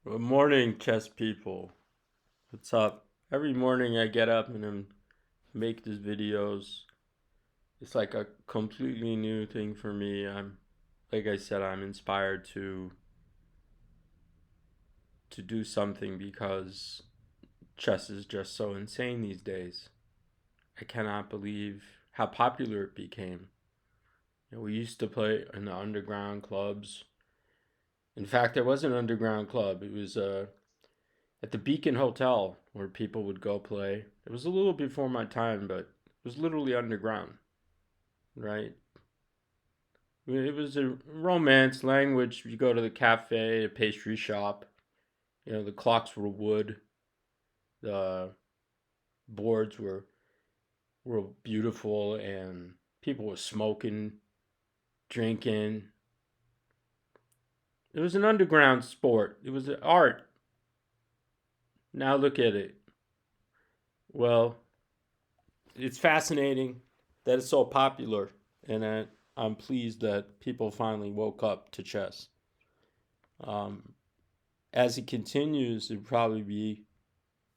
Good morning, chess people. What's up? Every morning I get up and make these videos. It's like a completely new thing for me. Like I said, I'm inspired to do something because chess is just so insane these days. I cannot believe how popular it became. We used to play in the underground clubs. In fact, there was an underground club. It was at the Beacon Hotel where people would go play. It was a little before my time, but it was literally underground, right? It was a romance language. You go to the cafe, a pastry shop. The clocks were wood. The boards were beautiful, and people were smoking, drinking. It was an underground sport. It was an art. Now look at it. Well, it's fascinating that it's so popular, and I'm pleased that people finally woke up to chess. Um, as it continues, it'll probably be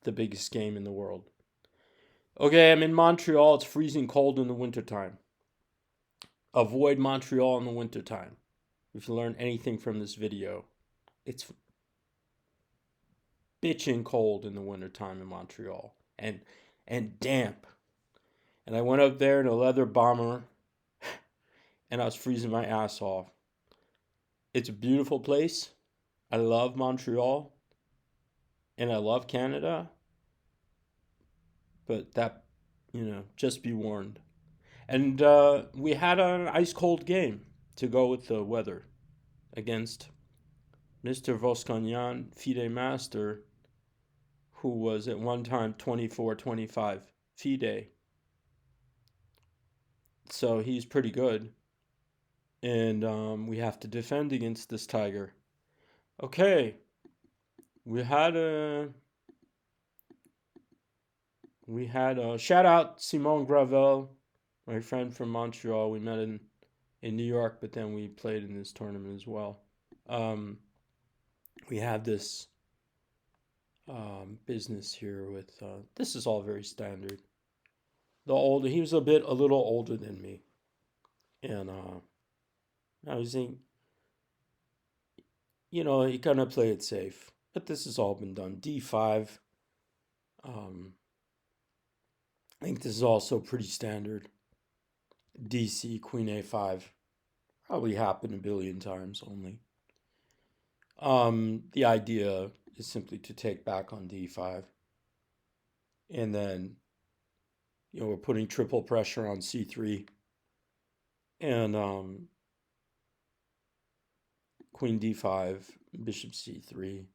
the biggest game in the world. Okay, I'm in Montreal. It's freezing cold in the wintertime. Avoid Montreal in the wintertime. If you learn anything from this video, it's bitching cold in the wintertime in Montreal and damp. And I went up there in a leather bomber and I was freezing my ass off. It's a beautiful place. I love Montreal and I love Canada, but just be warned. And we had an ice cold game to go with the weather against Mr. Voskanyan, FIDE master, who was at one time 24-25 FIDE. So he's pretty good. And we have to defend against this tiger. Okay, we had a shout out Simon Gravel, my friend from Montreal. We met in New York, but then we played in this tournament as well. Um, we have this business here with this is all very standard. He was a little older than me, and I was thinking, you gonna play it safe, but this has all been done. D5. Um, I think this is also pretty standard. DC Queen A5 probably happened a billion times only. The idea is simply to take back on D5, and then we're putting triple pressure on C3, and Queen D5, Bishop C3,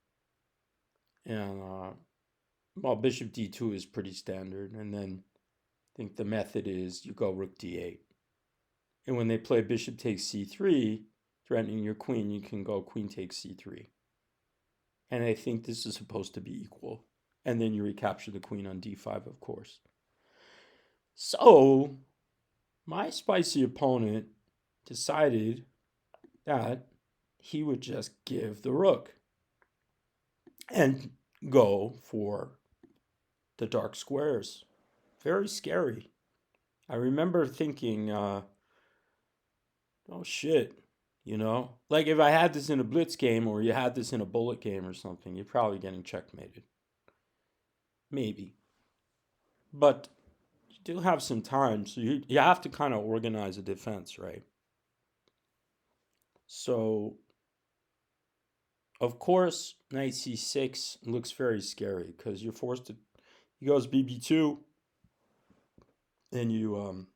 and Bishop D2 is pretty standard, and then I think the method is you go Rook D8, and when they play Bishop takes C3, threatening your queen, you can go Queen takes C3, and I think this is supposed to be equal, and then you recapture the queen on D5, of course. So my spicy opponent decided that he would just give the rook and go for the dark squares. Very scary. I remember thinking, oh shit, like if I had this in a blitz game or you had this in a bullet game or something, you're probably getting checkmated. Maybe. But you do have some time, so you have to kind of organize a defense, right? So, of course, knight c6 looks very scary because you're forced to. He goes bb2, and you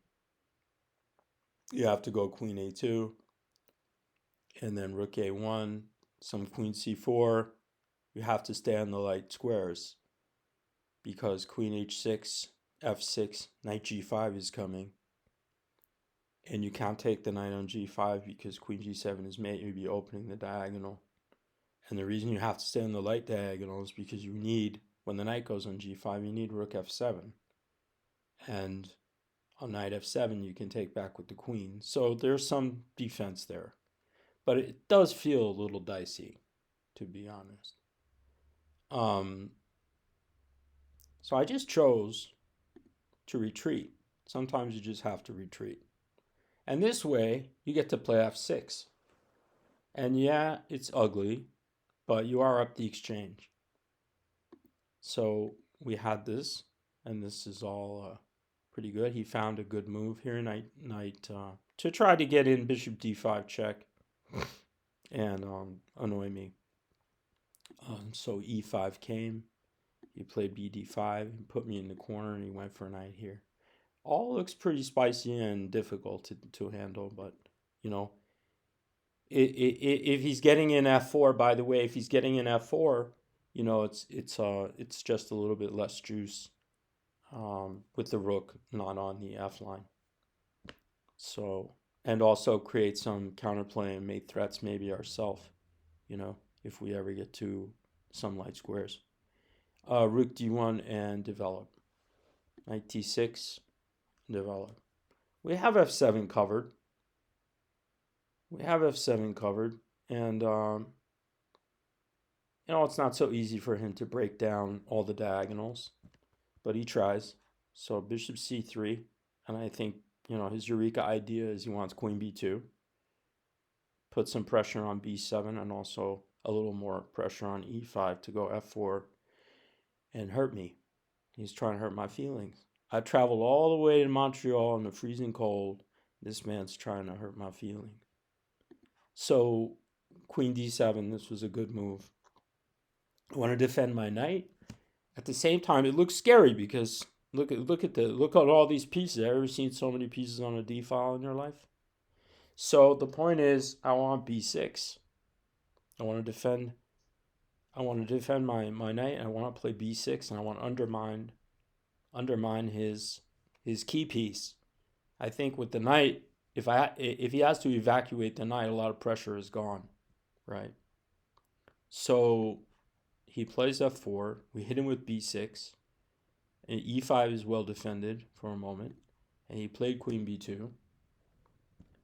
have to go queen a2, and then rook a1, some queen c4. You have to stay on the light squares because queen h6, f6, knight g5 is coming. And you can't take the knight on g5 because queen g7 is maybe opening the diagonal. And the reason you have to stay on the light diagonal is because you need, when the knight goes on g5, you need rook f7. And on knight f7, you can take back with the queen. So there's some defense there. But it does feel a little dicey, to be honest. Um, so I just chose to retreat. Sometimes you just have to retreat. And this way, you get to play f6. And yeah, it's ugly, but you are up the exchange. So we had this, and this is all pretty good. He found a good move here, knight to try to get in bishop d5 check and annoy me. So e5 came. He played bd5. He put me in the corner, and he went for a knight here. All looks pretty spicy and difficult to handle, but you know, if he's getting in f4, by the way, if he's getting in f4, you know, it's just a little bit less juice with the rook not on the f line. So, and also create some counterplay and make threats maybe ourselves, you know, if we ever get to some light squares. Rook d1 and develop. Knight t6, develop. We have f7 covered. And you know, it's not so easy for him to break down all the diagonals, but he tries. So bishop c3, and I think, you know, his eureka idea is he wants queen b2, put some pressure on b7, and also a little more pressure on e5 to go f4 and hurt me. He's trying to hurt my feelings. I traveled all the way to Montreal in the freezing cold. This man's trying to hurt my feelings. So queen d7, this was a good move. I want to defend my knight. At the same time, it looks scary because look at all these pieces. Have you ever seen so many pieces on a d file in your life? So the point is, I want b6. I want to defend my knight. I want to play b6, and I want to undermine his key piece. I think with the knight, if he has to evacuate the knight, a lot of pressure is gone, right? So he plays f4. We hit him with b6. And e5 is well defended for a moment. And he played queen b2.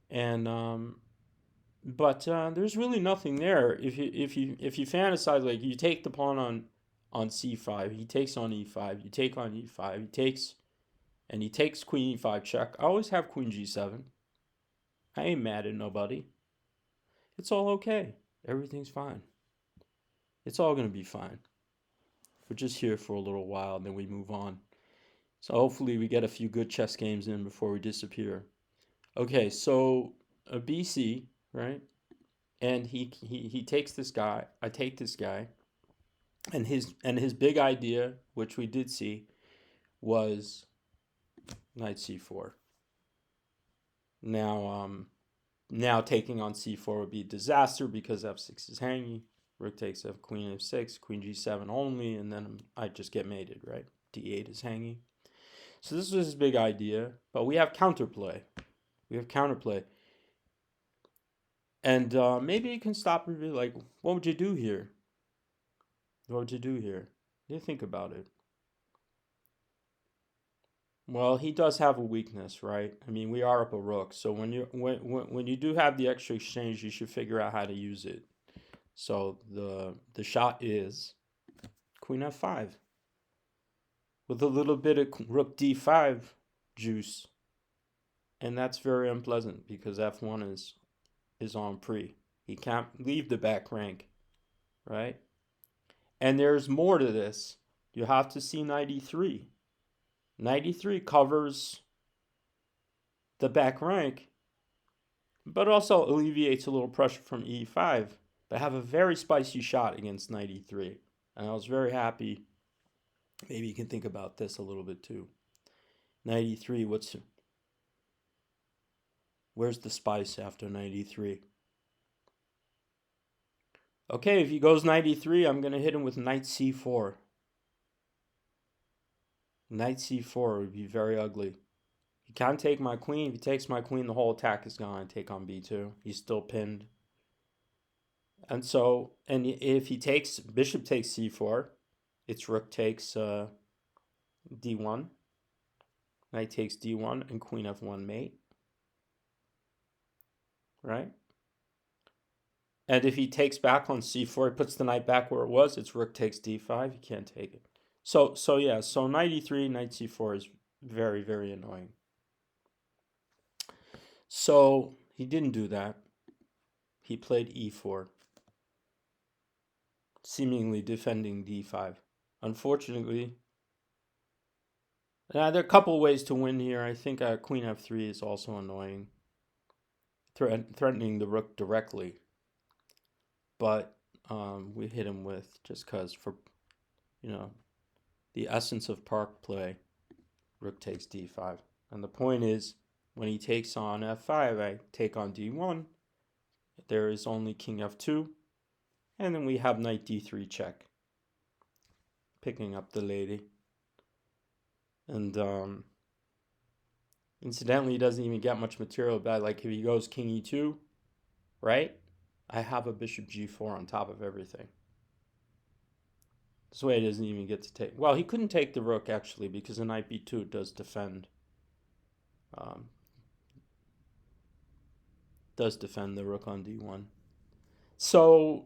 And but there's really nothing there. If you fantasize, like, you take the pawn on c5, he takes on e5, you take on e5, he takes queen e5 check. I always have queen g7. I ain't mad at nobody. It's all okay. Everything's fine. It's all gonna be fine. We're just here for a little while, and then we move on. So hopefully we get a few good chess games in before we disappear. Okay, so a BC, right? And he takes this guy. I take this guy, and his big idea, which we did see, was knight c4. Now taking on c4 would be a disaster because f6 is hanging. Rook takes f, queen f6, queen g7 only, and then I just get mated, right? d8 is hanging. So this was his big idea, but we have counterplay. And maybe you can stop and be like, what would you do here? You think about it. Well, he does have a weakness, right? I mean, we are up a rook, so when you do have the extra exchange, you should figure out how to use it. So the shot is queen f5 with a little bit of rook d5 juice, and that's very unpleasant because f1 is on pre. He can't leave the back rank, right? And there's more to this. You have to see knight e3. Knight e3 covers the back rank, but also alleviates a little pressure from e5. But I have a very spicy shot against knight e3, and I was very happy. Maybe you can think about this a little bit too. Knight e3, where's the spice after knight e3? Okay, if he goes knight e3, I'm going to hit him with knight c4. Knight c4 would be very ugly. He can't take my queen. If he takes my queen, the whole attack is gone. Take on b2. He's still pinned. And so, and if he takes, bishop takes c4, it's rook takes d1. Knight takes d1 and queen f1 mate. Right? And if he takes back on c4, he puts the knight back where it was. It's rook takes d5. You can't take it. So yeah. So knight e3, knight c4 is very, very annoying. So he didn't do that. He played e4, seemingly defending d5. Unfortunately, there are a couple ways to win here. I think queen f3 is also annoying, threatening the rook directly. But we hit him with, just because, for the essence of park play, rook takes d5. And the point is, when he takes on f5, I take on d1. There is only king f2, and then we have knight d3 check, picking up the lady. And incidentally, he doesn't even get much material back. Like, if he goes king e2, right, I have a bishop g4 on top of everything. This way he doesn't even get to take. Well, he couldn't take the rook, actually, because the knight b2 does defend. The rook on d1. So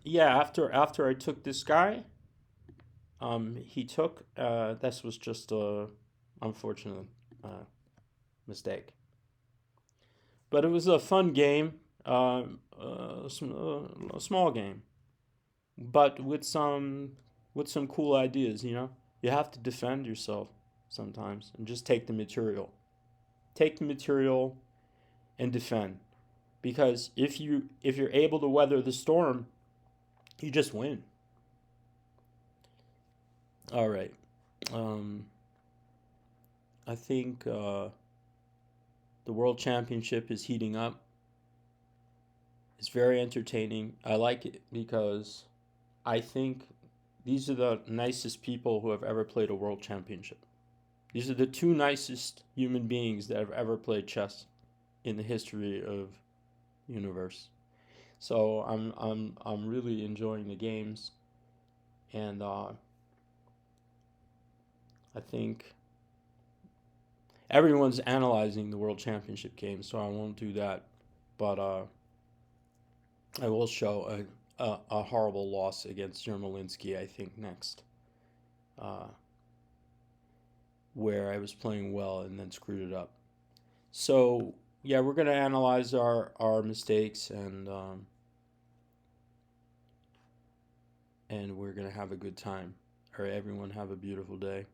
yeah, after I took this guy, he took. This was just a unfortunate mistake, but it was a fun game, a small game, but with some cool ideas. You have to defend yourself sometimes and just take the material. Take the material and defend, because if you're able to weather the storm, you just win. All right. I think the World Championship is heating up. It's very entertaining. I like it because I think these are the nicest people who have ever played a World Championship. These are the two nicest human beings that have ever played chess in the history of the universe. So I'm really enjoying the games, and I think everyone's analyzing the World Championship games, so I won't do that. But I will show a horrible loss against Yermolinsky, I think, next, uh, where I was playing well and then screwed it up. So yeah, we're gonna analyze our mistakes, and we're gonna have a good time. All right, everyone, have a beautiful day.